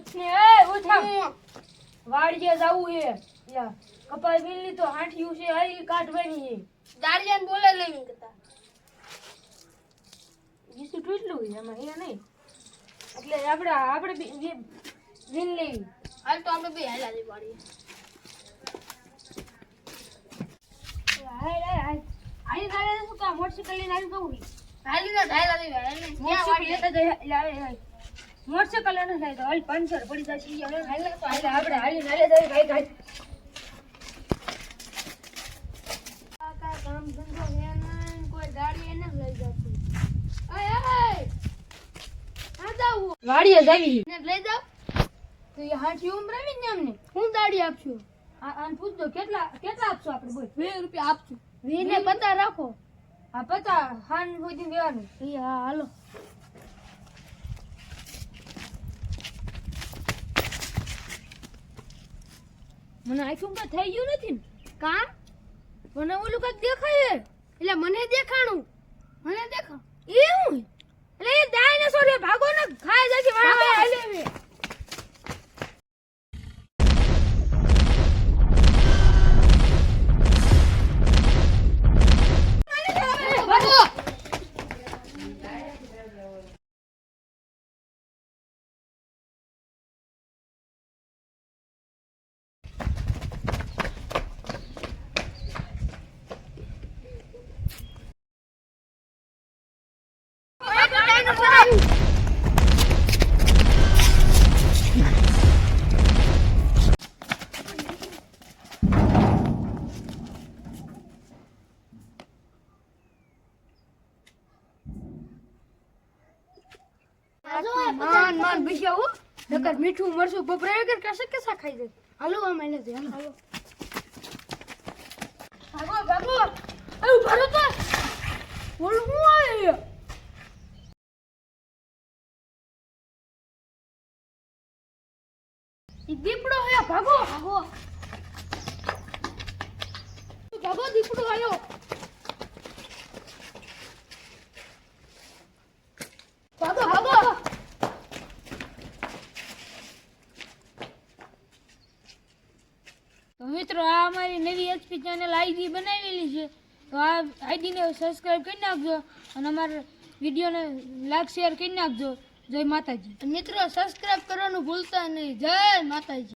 ઉઠને ઉઠા વાડીએ જાવું હે યા કપાસ વીણલી તો હાંઠિયું છે હરી કાઢવાની હે દાડિયાને બોલે લેવી કતા ઈસુ ટૂટલું હે એમાં એ નહીં એટલે આપણે વીણ લેવી હાલ તો આપણે બે હાલા દે વાડીએ આઈ ગાલે શું કા મોટરસાઇકલ લઈને આવી જવું હાલી ના હાલા દે હાલ મોટરસાઇકલ લેતા જાય મોટરસાઇકલ લઈને જાય તો હાલ પંચર પડી જશે યાર હાલ તો હાલ આપણે હાલી નાલે જાય ભાઈ કાકા કામ ધંધો હે કોઈ ગાડી એને લઈ જતું ઓય ઓય આ જાવ વાડીએ જાવી ને લઈ જાવ તો એ હાંઠી ઉમરાવી ને અમને હું દાડી આપશું આન પૂછજો કેટલા આપશો આપણે બોલ 20 રૂપિયા આપશું 20 ને 50 રાખો આ 50 હાન સુધી દેવાનું એ હા હાલો મને આઈફોન પર થઈ ગયું નથી ને કા મને ઓલું કઈક દેખાય એટલે મને દેખાણું મને દેખા એ હું એટલે એ ડાયનાસોર એ ભાગો ને ખાઈ જશે વાળા હાલે મે માન બિશાઓ નકર મીઠું મરચું બપરાય વગર કશે કેસા ખાઈ જાય હાલો આમ એને દે હાલો ભાગો આયું ભરો તો બોલ હું આવે ઈ દીપડો હે ભાગો દીપડો આયો ભાગો તો મિત્રો આ અમારી નવી એચપી ચેનલ આઈડી બનાવેલી છે તો આ આઈડીને સબસ્ક્રાઇબ કરી નાખજો અને અમારા વિડીયોને લાઈક શેર કરી નાખજો જય માતાજી મિત્રો સબસ્ક્રાઇબ કરવાનું ભૂલતા નહીં જય માતાજી